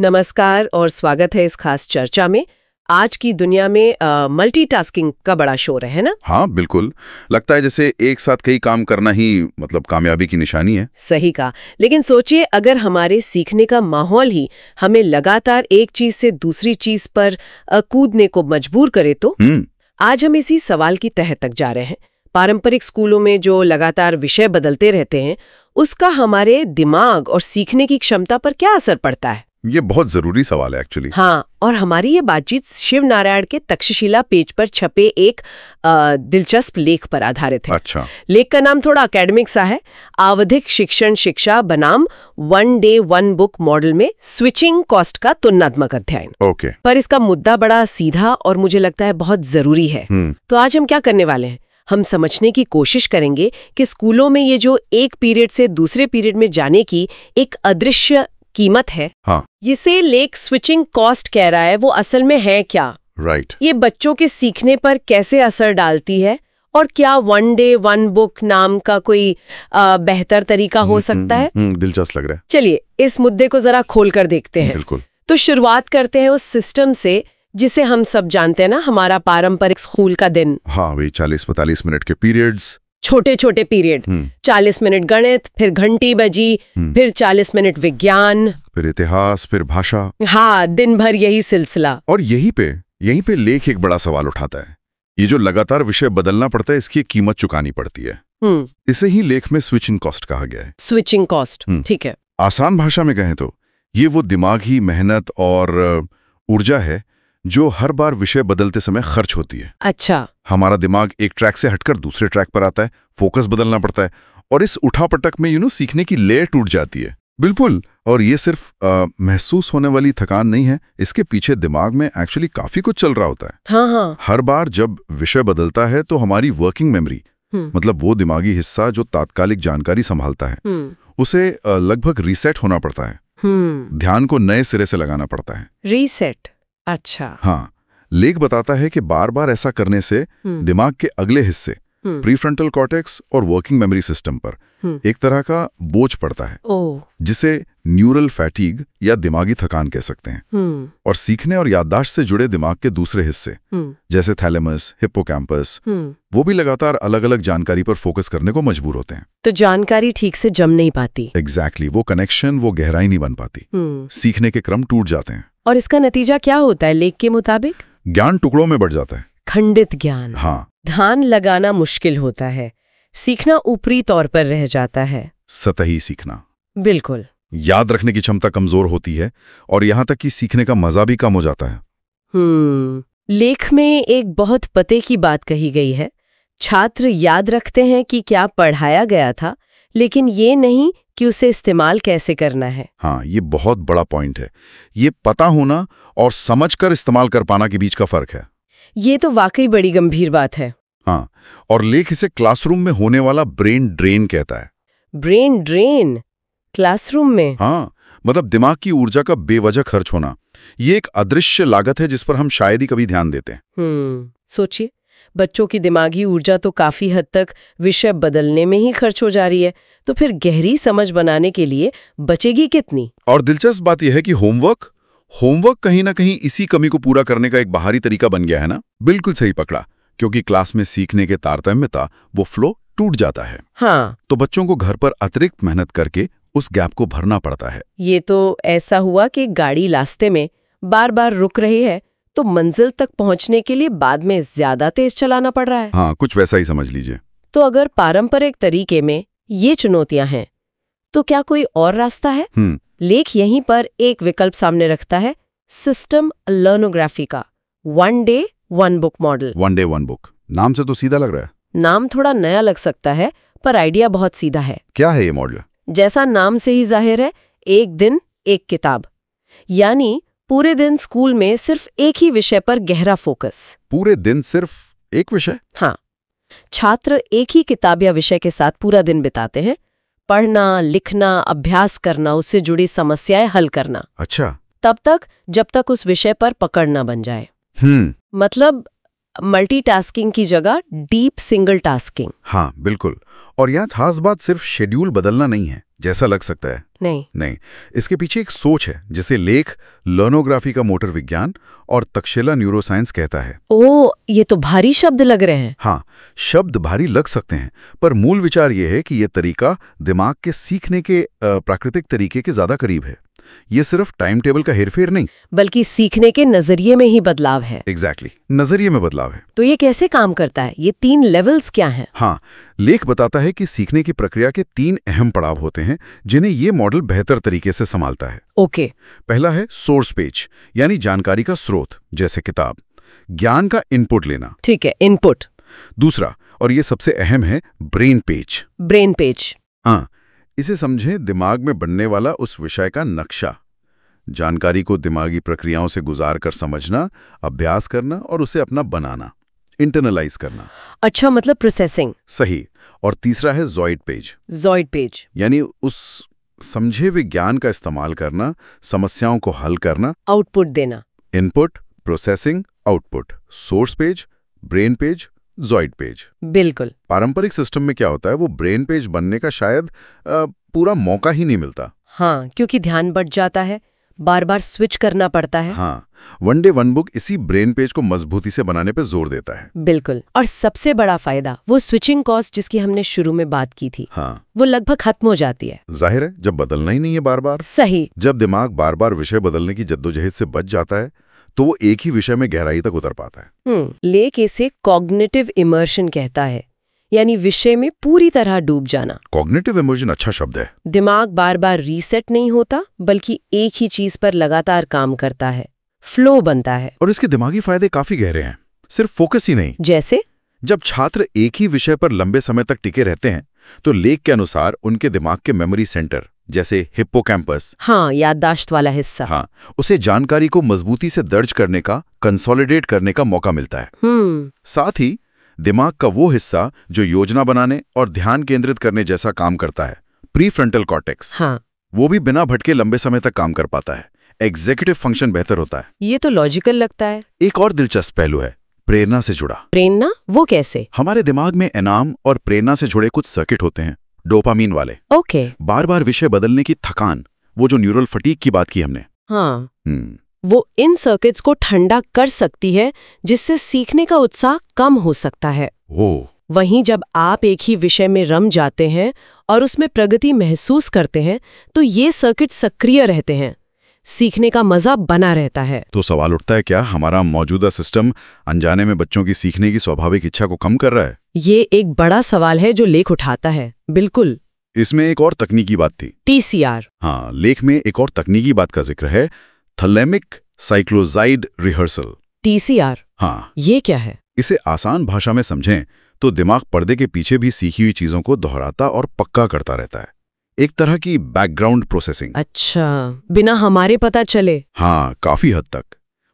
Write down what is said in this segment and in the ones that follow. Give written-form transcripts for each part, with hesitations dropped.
नमस्कार और स्वागत है इस खास चर्चा में। आज की दुनिया में मल्टीटास्किंग का बड़ा शोर है ना? हाँ बिल्कुल, लगता है जैसे एक साथ कई काम करना ही मतलब कामयाबी की निशानी है। सही कहा, लेकिन सोचिए अगर हमारे सीखने का माहौल ही हमें लगातार एक चीज से दूसरी चीज पर कूदने को मजबूर करे तो? आज हम इसी सवाल की तह तक जा रहे हैं। पारंपरिक स्कूलों में जो लगातार विषय बदलते रहते हैं, उसका हमारे दिमाग और सीखने की क्षमता पर क्या असर पड़ता है? ये बहुत जरूरी सवाल है एक्चुअली। हाँ, और हमारी ये बातचीत शिव नारायण के तक्षशिला पेज पर छपे एक दिलचस्प लेख पर आधारित है। अच्छा। लेख का नाम थोड़ा एकेडमिक सा है, आवधिक शिक्षण शिक्षा बनाम one day one book model में स्विचिंग कॉस्ट का तुलनात्मक अध्ययन। ओके। पर इसका मुद्दा बड़ा सीधा और मुझे लगता है बहुत जरूरी है। तो आज हम क्या करने वाले हैं? हम समझने की कोशिश करेंगे कि स्कूलों में ये जो एक पीरियड से दूसरे पीरियड में जाने की एक अदृश्य कीमत है, हाँ, जिसे लेख स्विचिंग कॉस्ट कह रहा है, वो असल में है क्या? राइट। ये बच्चों के सीखने पर कैसे असर डालती है और क्या वन डे वन बुक नाम का कोई बेहतर तरीका हो सकता है? दिलचस्प लग रहा है। चलिए इस मुद्दे को जरा खोल कर देखते हैं। बिल्कुल। तो शुरुआत करते हैं उस सिस्टम से जिसे हम सब जानते हैं ना, हमारा पारंपरिक स्कूल का दिन। हाँ, वही 40-45 मिनट के पीरियड्स, छोटे छोटे पीरियड, 40 मिनट गणित, फिर घंटी बजी, फिर 40 मिनट विज्ञान, फिर इतिहास, फिर भाषा। हाँ, दिन भर यही सिलसिला। और यहीं पे लेख एक बड़ा सवाल उठाता है। ये जो लगातार विषय बदलना पड़ता है, इसकी एक कीमत चुकानी पड़ती है। इसे ही लेख में स्विचिंग कॉस्ट कहा गया है। स्विचिंग कॉस्ट, ठीक है। आसान भाषा में कहें तो ये वो दिमागी मेहनत और ऊर्जा है जो हर बार विषय बदलते समय खर्च होती है। अच्छा। हमारा दिमाग एक ट्रैक से हटकर दूसरे ट्रैक पर आता है, फोकस बदलना पड़ता है और इस उठापटक में सीखने की लेयर टूट जाती है। बिल्कुल। और ये सिर्फ महसूस होने वाली थकान नहीं है, इसके पीछे दिमाग में एक्चुअली काफी कुछ चल रहा होता है। हाँ। हर बार जब विषय बदलता है तो हमारी वर्किंग मेमोरी, मतलब वो दिमागी हिस्सा जो तात्कालिक जानकारी संभालता है, उसे लगभग रीसेट होना पड़ता है। ध्यान को नए सिरे से लगाना पड़ता है। रीसेट, अच्छा। हाँ, लेख बताता है कि बार बार ऐसा करने से दिमाग के अगले हिस्से, प्रीफ्रंटल कॉर्टेक्स और वर्किंग मेमोरी सिस्टम पर एक तरह का बोझ पड़ता है, जिसे न्यूरल फैटीग या दिमागी थकान कह सकते हैं। और सीखने और याददाश्त से जुड़े दिमाग के दूसरे हिस्से, जैसे थैलेमस, हिप्पोकैम्पस, वो भी लगातार अलग अलग जानकारी पर फोकस करने को मजबूर होते हैं। तो जानकारी ठीक से जम नहीं पाती। एग्जैक्टली, वो कनेक्शन, वो गहराई नहीं बन पाती। सीखने के क्रम टूट जाते हैं। और इसका नतीजा क्या होता है लेख के मुताबिक? ज्ञान टुकड़ों में बढ़ जाता है। खंडित ज्ञान। हाँ। ध्यान लगाना मुश्किल होता है, सीखना ऊपरी तौर पर रह जाता है। सतही सीखना। बिल्कुल। याद रखने की क्षमता कमजोर होती है और यहाँ तक कि सीखने का मजा भी कम हो जाता है। लेख में एक बहुत पते की बात कही गई है। छात्र याद रखते हैं कि क्या पढ़ाया गया था, लेकिन ये नहीं कि उसे इस्तेमाल कैसे करना है। हाँ, ये बहुत बड़ा पॉइंट है। ये पता होना और समझकर इस्तेमाल कर पाना के बीच का फर्क है। ये तो वाकई बड़ी गंभीर बात है। हाँ, और लेख इसे क्लासरूम में होने वाला ब्रेन ड्रेन कहता है। ब्रेन ड्रेन क्लासरूम में? हाँ, मतलब दिमाग की ऊर्जा का बेवजह खर्च होना। ये एक अदृश्य लागत है जिस पर हम शायद ही कभी ध्यान देते हैं। सोचिए, बच्चों की दिमागी ऊर्जा तो काफी हद तक विषय बदलने में ही खर्च हो जा रही है, तो फिर गहरी समझ बनाने के लिए बचेगी कितनी? और दिलचस्प बात यह है कि होमवर्क कहीं ना कहीं इसी कमी को पूरा करने का एक बाहरी तरीका बन गया है ना। बिल्कुल सही पकड़ा, क्योंकि क्लास में सीखने के तारतम्यता, वो फ्लो टूट जाता है। हाँ। तो बच्चों को घर पर अतिरिक्त मेहनत करके उस गैप को भरना पड़ता है। ये तो ऐसा हुआ कि गाड़ी रास्ते में बार बार रुक रही है, तो मंजिल तक पहुंचने के लिए बाद में ज्यादा तेज चलाना पड़ रहा है। हाँ, कुछ वैसा ही समझ लीजिए। तो अगर पारंपरिक तरीके में ये चुनौतियां हैं, तो क्या कोई और रास्ता है? लेख यहीं पर एक विकल्प सामने रखता है, सिस्टम लर्नोग्राफी का one day one book model. One day one book, नाम से तो सीधा लग रहा है। नाम थोड़ा नया लग सकता है, पर आइडिया बहुत सीधा है। क्या है ये मॉडल? जैसा नाम से ही जाहिर है, एक दिन एक किताब, यानी पूरे दिन स्कूल में सिर्फ एक ही विषय पर गहरा फोकस। पूरे दिन सिर्फ एक विषय? हाँ, छात्र एक ही किताब या विषय के साथ पूरा दिन बिताते हैं, पढ़ना, लिखना, अभ्यास करना, उससे जुड़ी समस्याएं हल करना। अच्छा। तब तक जब तक उस विषय पर पकड़ न बन जाए। मतलब मल्टीटास्किंग की जगह डीप सिंगल टास्किंग। हाँ बिल्कुल। और यहाँ खास बात सिर्फ शेड्यूल बदलना नहीं है जैसा लग सकता है। नहीं, इसके पीछे एक सोच है जिसे लेख लर्नोग्राफी का मोटर विज्ञान और तक्षशिला न्यूरोसाइंस कहता है। ओ, ये तो भारी शब्द लग रहे हैं। हाँ, शब्द भारी लग सकते हैं, पर मूल विचार ये है कि ये तरीका दिमाग के सीखने के प्राकृतिक तरीके के ज्यादा करीब है। ये सिर्फ टाइम टेबल का हेरफेर नहीं, बल्कि सीखने के नजरिए में ही बदलाव है। एग्जैक्टली, नजरिए में बदलाव है। तो ये कैसे काम करता है? ये 3 लेवल्स क्या हैं? हाँ, लेख बताता है कि सीखने की प्रक्रिया के 3 अहम पड़ाव होते हैं जिन्हें ये मॉडल बेहतर तरीके से संभालता है। ओके। पहला है सोर्स पेज, यानी जानकारी का स्रोत, जैसे किताब, ज्ञान का इनपुट लेना। ठीक है, इनपुट। दूसरा, और ये सबसे अहम है, ब्रेन पेज। Brain page. हाँ, इसे समझें दिमाग में बनने वाला उस विषय का नक्शा। जानकारी को दिमागी प्रक्रियाओं से गुजार कर समझना, अभ्यास करना और उसे अपना बनाना, इंटरनलाइज करना। अच्छा, मतलब प्रोसेसिंग। सही। और तीसरा है ज़ॉइड पेज। ज़ॉइड पेज यानी उस समझे हुए ज्ञान का इस्तेमाल करना, समस्याओं को हल करना, आउटपुट देना। Input, processing, output. Source page, brain page, ज़ॉइड पेज। बिल्कुल। पारंपरिक सिस्टम में क्या होता है, वो ब्रेन पेज बनने का शायद पूरा मौका ही नहीं मिलता। हाँ, क्योंकि ध्यान बढ़ जाता है, बार बार स्विच करना पड़ता है। हाँ, वन डे वन बुक इसी ब्रेन पेज को मजबूती से बनाने पे जोर देता है। बिल्कुल। और सबसे बड़ा फायदा, वो स्विचिंग कॉस्ट जिसकी हमने शुरू में बात की थी, हाँ, वो लगभग खत्म हो जाती है। जाहिर है, जब बदलना ही नहीं है बार बार। सही। जब दिमाग बार बार विषय बदलने की जद्दोजहद से बच जाता है तो वो एक ही विषय में गहराई तक उतर पाता है। लेख इसे कॉग्निटिव इमर्शन कहता है, यानी विषय में पूरी तरह डूब जाना। कॉग्निटिव इमर्शन अच्छा शब्द है। दिमाग बार बार रीसेट नहीं होता, बल्कि एक ही चीज पर लगातार काम करता है, फ्लो बनता है। और इसके दिमागी फायदे काफी गहरे हैं, सिर्फ फोकस ही नहीं। जैसे जब छात्र एक ही विषय पर लंबे समय तक टिके रहते हैं तो लेख के अनुसार उनके दिमाग के मेमोरी सेंटर, जैसे हिप्पोकैम्पस, हाँ, याददाश्त वाला हिस्सा, हाँ, उसे जानकारी को मजबूती से दर्ज करने का, कंसोलिडेट करने का मौका मिलता है। साथ ही दिमाग का वो हिस्सा जो योजना बनाने और ध्यान केंद्रित करने जैसा काम करता है, प्रीफ्रंटल कॉर्टेक्स, हाँ, वो भी बिना भटके लंबे समय तक काम कर पाता है। एग्जीक्यूटिव फंक्शन बेहतर होता है। ये तो लॉजिकल लगता है। एक और दिलचस्प पहलू है, प्रेरणा से जुड़ा। प्रेरणा, वो कैसे? हमारे दिमाग में इनाम और प्रेरणा से जुड़े कुछ सर्किट होते हैं, डोपामीन वाले। ओके। बार बार विषय बदलने की थकान, वो जो न्यूरल फटीग की बात की हमने, हाँ, वो इन सर्किट्स को ठंडा कर सकती है, जिससे सीखने का उत्साह कम हो सकता है। वहीं जब आप एक ही विषय में रम जाते हैं और उसमें प्रगति महसूस करते हैं तो ये सर्किट सक्रिय रहते हैं, सीखने का मजा बना रहता है। तो सवाल उठता है, क्या हमारा मौजूदा सिस्टम अनजाने में बच्चों की सीखने की स्वाभाविक इच्छा को कम कर रहा है? ये एक बड़ा सवाल है जो लेख उठाता है। बिल्कुल। इसमें एक और तकनीकी बात थी, TCR। हाँ, लेख में एक और तकनीकी बात का जिक्र है, थैलेमिक साइक्लोजाइड रिहर्सल। TCR, हाँ, ये क्या है? इसे आसान भाषा में समझें तो दिमाग पर्दे के पीछे भी सीखी हुई चीजों को दोहराता और पक्का करता रहता है, एक तरह की बैकग्राउंड प्रोसेसिंग। अच्छा, बिना हमारे पता चले। हाँ, काफी हद तक।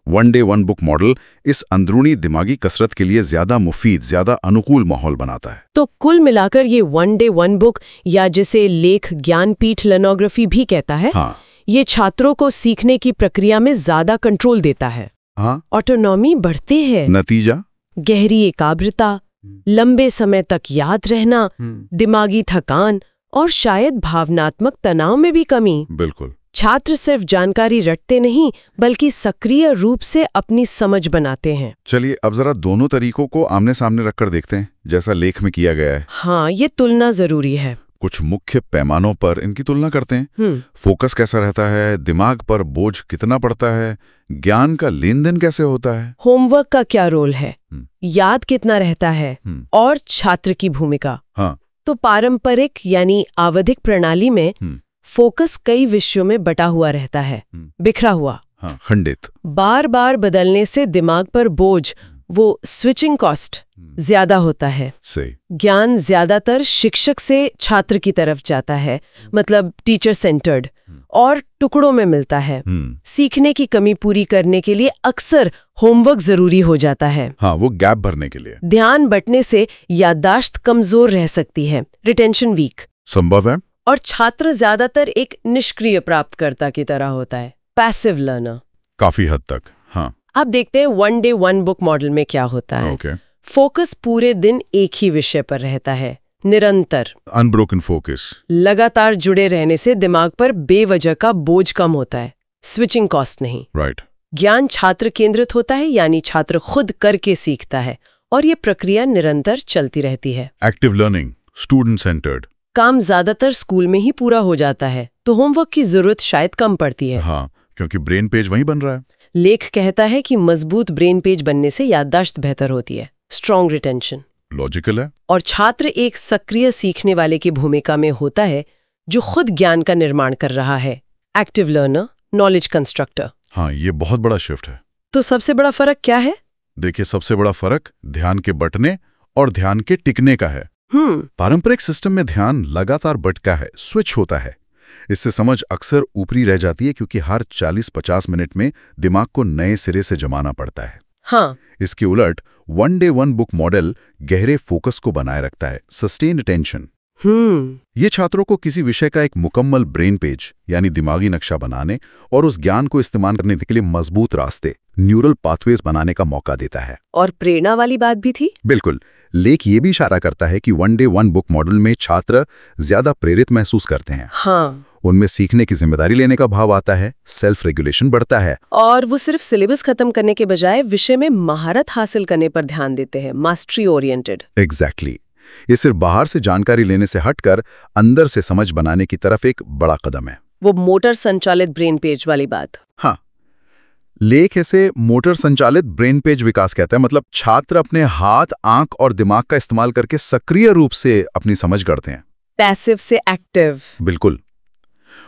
One day one book model इस अंदरूनी दिमागी कसरत के लिए ज्यादा मुफीद, ज्यादा अनुकूल माहौल बनाता है। तो कुल मिलाकर ये वन डे वन बुक, या जिसे लेख ज्ञानपीठ लर्नोग्राफी भी कहता है, हाँ, ये छात्रों को सीखने की प्रक्रिया में ज्यादा कंट्रोल देता है। हाँ, ऑटोनॉमी बढ़ती है। नतीजा गहरी एकाग्रता, लंबे समय तक याद रहना, दिमागी थकान और शायद भावनात्मक तनाव में भी कमी। बिल्कुल। छात्र सिर्फ जानकारी रटते नहीं, बल्कि सक्रिय रूप से अपनी समझ बनाते हैं। चलिए अब जरा दोनों तरीकों को आमने सामने रखकर देखते हैं, जैसा लेख में किया गया है। हाँ, ये तुलना जरूरी है। कुछ मुख्य पैमानों पर इनकी तुलना करते हैं। फोकस कैसा रहता है, दिमाग पर बोझ कितना पड़ता है, ज्ञान का लेन देन कैसे होता है, होमवर्क का क्या रोल है, याद कितना रहता है, और छात्र की भूमिका। हाँ, तो पारंपरिक यानी आवधिक प्रणाली में फोकस कई विषयों में बटा हुआ रहता है, बिखरा हुआ, हाँ, खंडित। बार बार बदलने से दिमाग पर बोझ, वो स्विचिंग कॉस्ट ज्यादा होता है। सही। ज्ञान ज्यादातर शिक्षक से छात्र की तरफ जाता है, मतलब टीचर सेंटर्ड, और टुकड़ों में मिलता है। सीखने की कमी पूरी करने के लिए अक्सर होमवर्क जरूरी हो जाता है। हाँ, वो गैप भरने के लिए। ध्यान बंटने से याददाश्त कमजोर रह सकती है, रिटेंशन वीक संभव है, और छात्र ज्यादातर एक निष्क्रिय प्राप्तकर्ता की तरह होता है, पैसिव लर्नर। काफी हद तक। हाँ, अब देखते हैं one day one book model में क्या होता है। फोकस पूरे दिन एक ही विषय पर रहता है, निरंतर, अनब्रोकन फोकस। लगातार जुड़े रहने से दिमाग पर बेवजह का बोझ कम होता है, स्विचिंग कॉस्ट नहीं। राइट। ज्ञान छात्र केंद्रित होता है, यानी छात्र खुद करके सीखता है और ये प्रक्रिया निरंतर चलती रहती है। Active learning, student centred. काम ज्यादातर स्कूल में ही पूरा हो जाता है, तो होमवर्क की जरूरत शायद कम पड़ती है। हाँ, क्योंकि ब्रेन पेज वहीं बन रहा है। लेख कहता है कि मजबूत ब्रेन पेज बनने से याददाश्त बेहतर होती है, स्ट्रॉन्ग रिटेंशन। लॉजिकल है। और छात्र एक सक्रिय सीखने वाले की भूमिका में होता है, जो खुद ज्ञान का निर्माण कर रहा है। Active learner, knowledge constructor. हाँ, ये बहुत बड़ा शिफ्ट है। तो सबसे बड़ा फर्क क्या है? देखिए, सबसे बड़ा फर्क ध्यान के बंटने और ध्यान के टिकने का है। पारंपरिक सिस्टम में ध्यान लगातार बंटता है, स्विच होता है। इससे समझ अक्सर ऊपरी रह जाती है, क्योंकि हर 40-50 मिनट में दिमाग को नए सिरे से जमाना पड़ता है। हाँ। इसके उलट one day one book model गहरे फोकस को बनाए रखता है, सस्टेन्ड अटेंशन। ये छात्रों को किसी विषय का एक मुकम्मल ब्रेन पेज यानी दिमागी नक्शा बनाने और उस ज्ञान को इस्तेमाल करने के लिए मजबूत रास्ते, न्यूरल पाथवेज बनाने का मौका देता है। और प्रेरणा वाली बात भी थी। बिल्कुल। लेख ये भी इशारा करता है कि one day one book model में छात्र ज्यादा प्रेरित महसूस करते हैं। हाँ। उनमें सीखने की जिम्मेदारी लेने का भाव आता है, सेल्फ रेगुलेशन बढ़ता है। और वो सिर्फ सिलेबस खत्म करने के बजाय विषय में महारत हासिल करने पर ध्यान देते हैं, मास्टरी ओरिएंटेड। एग्जैक्टली। ये सिर्फ बाहर से जानकारी लेने से हटकर अंदर से समझ बनाने की तरफ एक बड़ा कदम है। वो मोटर संचालित ब्रेन पेज वाली बात। हाँ, लेख ऐसे मोटर संचालित ब्रेन पेज विकास कहता है। मतलब छात्र अपने हाथ, आंख और दिमाग का इस्तेमाल करके सक्रिय रूप से अपनी समझ गढ़ते हैं। पैसिव से एक्टिव। बिल्कुल।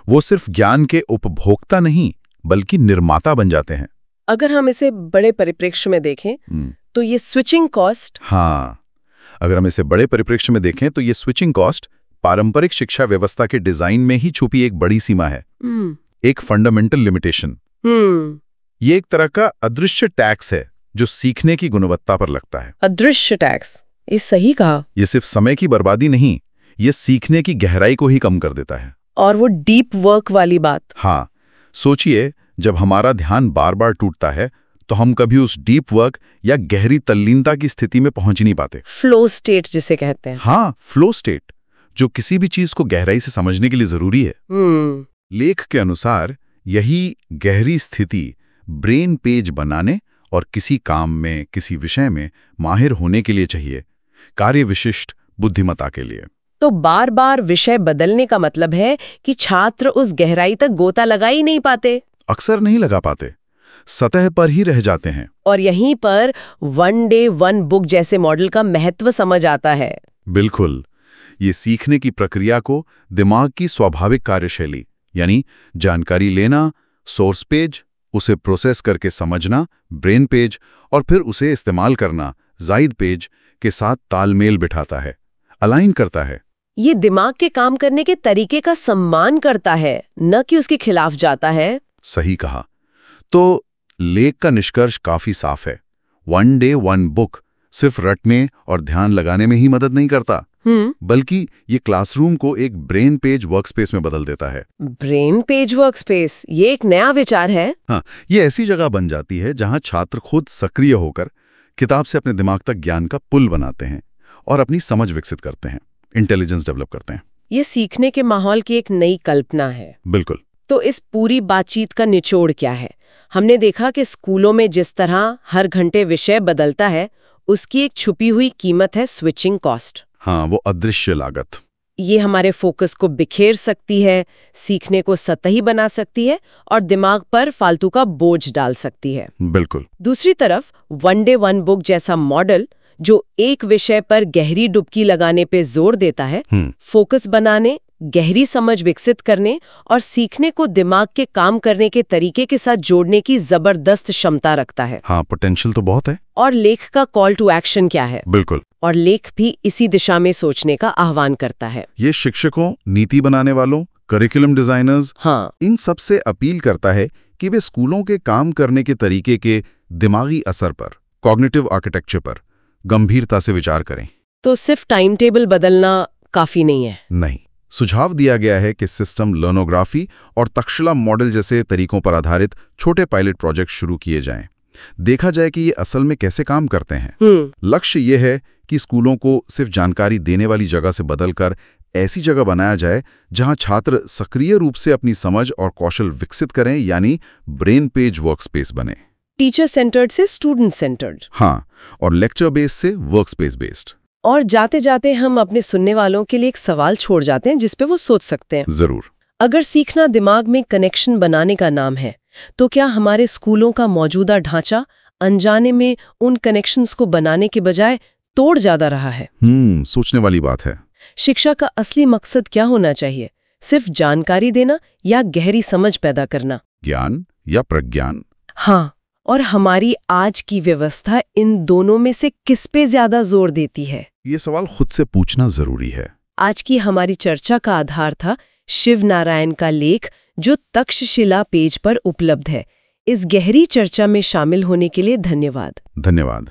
वो सिर्फ ज्ञान के उपभोक्ता नहीं, बल्कि निर्माता बन जाते हैं। अगर हम इसे बड़े परिप्रेक्ष्य में देखें तो ये स्विचिंग कॉस्ट। हाँ, अगर हम इसे बड़े परिप्रेक्ष्य में देखें तो ये स्विचिंग कॉस्ट पारंपरिक शिक्षा व्यवस्था के डिजाइन में ही छुपी एक बड़ी सीमा है, एक फंडामेंटल लिमिटेशन। ये एक तरह का अदृश्य टैक्स है जो सीखने की गुणवत्ता पर लगता है। अदृश्य टैक्स, ये सही कहा। ये सिर्फ समय की बर्बादी नहीं, ये सीखने की गहराई को ही कम कर देता है। और वो डीप वर्क वाली बात। हाँ, सोचिए, जब हमारा ध्यान बार बार टूटता है तो हम कभी उस डीप वर्क या गहरी तल्लीनता की स्थिति में पहुंच ही नहीं पाते। फ्लो स्टेट जिसे कहते हैं। हाँ, फ्लो स्टेट, जो किसी भी चीज को गहराई से समझने के लिए जरूरी है। लेख के अनुसार यही गहरी स्थिति ब्रेन पेज बनाने और किसी काम में, किसी विषय में माहिर होने के लिए चाहिए, कार्य विशिष्ट बुद्धिमत्ता के लिए। तो बार बार विषय बदलने का मतलब है कि छात्र उस गहराई तक गोता लगा ही नहीं पाते। अक्सर नहीं लगा पाते, सतह पर ही रह जाते हैं। और यहीं पर वन डे वन बुक जैसे मॉडल का महत्व समझ आता है। बिल्कुल। ये सीखने की प्रक्रिया को दिमाग की स्वाभाविक कार्यशैली यानी जानकारी लेना, सोर्स पेज, उसे प्रोसेस करके समझना, ब्रेन पेज, और फिर उसे इस्तेमाल करना, जायद पेज, के साथ तालमेल बिठाता है, अलाइन करता है। ये दिमाग के काम करने के तरीके का सम्मान करता है, न कि उसके खिलाफ जाता है। सही कहा। तो लेख का निष्कर्ष काफी साफ है। वन डे वन बुक सिर्फ रटने और ध्यान लगाने में ही मदद नहीं करता, बल्कि ये क्लासरूम को एक ब्रेन पेज वर्कस्पेस में बदल देता है। ब्रेन पेज वर्कस्पेस, ये एक नया विचार है। हाँ, ये ऐसी जगह बन जाती है जहां छात्र खुद सक्रिय होकर किताब से अपने दिमाग तक ज्ञान का पुल बनाते हैं और अपनी समझ विकसित करते हैं, इंटेलिजेंस डेवलप करते हैं। ये सीखने के माहौल की एक नई कल्पना है। बिल्कुल। तो इस पूरी बातचीत का निचोड़ क्या है? हमने देखा कि स्कूलों में जिस तरह हर घंटे विषय बदलता है, उसकी एक छुपी हुई कीमत है स्विचिंग कॉस्ट। हाँ, वो अदृश्य लागत। ये हमारे फोकस को बिखेर सकती है, सीखने को सतही बना सकती है और दिमाग पर फालतू का बोझ डाल सकती है। बिल्कुल। दूसरी तरफ वन डे वन बुक जैसा मॉडल जो एक विषय पर गहरी डुबकी लगाने पे जोर देता है, फोकस बनाने, गहरी समझ विकसित करने और सीखने को दिमाग के काम करने के तरीके के साथ जोड़ने की जबरदस्त क्षमता रखता है। हाँ, पोटेंशियल तो बहुत है। और लेख का कॉल टू एक्शन क्या है? बिल्कुल। और लेख भी इसी दिशा में सोचने का आह्वान करता है। ये शिक्षकों, नीति बनाने वालों, करिकुलम डिजाइनर्स, हाँ, इन सब से अपील करता है कि वे स्कूलों के काम करने के तरीके के दिमागी असर पर, कॉग्निटिव आर्किटेक्चर पर गंभीरता से विचार करें। तो सिर्फ टाइम टेबल बदलना काफी नहीं है। नहीं, सुझाव दिया गया है कि सिस्टम लर्नोग्राफी और तक्षशिला मॉडल जैसे तरीकों पर आधारित छोटे पायलट प्रोजेक्ट शुरू किए जाएं, देखा जाए कि ये असल में कैसे काम करते हैं। लक्ष्य ये है कि स्कूलों को सिर्फ जानकारी देने वाली जगह से बदलकर ऐसी जगह बनाया जाए जहां छात्र सक्रिय रूप से अपनी समझ और कौशल विकसित करें, यानी ब्रेन पेज वर्कस्पेस बने। टीचर सेंटर्ड से स्टूडेंट सेंटर्ड। हाँ, और लेक्चर बेस्ड से वर्कस्पेस बेस्ड। और जाते जाते हम अपने सुनने वालों के लिए एक सवाल छोड़ जाते हैं जिस पे वो सोच सकते हैं। जरूर। अगर सीखना दिमाग में कनेक्शन बनाने का नाम है, तो क्या हमारे स्कूलों का मौजूदा ढांचा अनजाने में उन कनेक्शंस को बनाने के बजाय तोड़ ज्यादा रहा है? सोचने वाली बात है। शिक्षा का असली मकसद क्या होना चाहिए? सिर्फ जानकारी देना या गहरी समझ पैदा करना? ज्ञान या प्रज्ञान? हाँ, और हमारी आज की व्यवस्था इन दोनों में से किस पे ज्यादा जोर देती है? ये सवाल खुद से पूछना जरूरी है। आज की हमारी चर्चा का आधार था शिव नारायण का लेख, जो तक्षशिला पेज पर उपलब्ध है। इस गहरी चर्चा में शामिल होने के लिए धन्यवाद। धन्यवाद।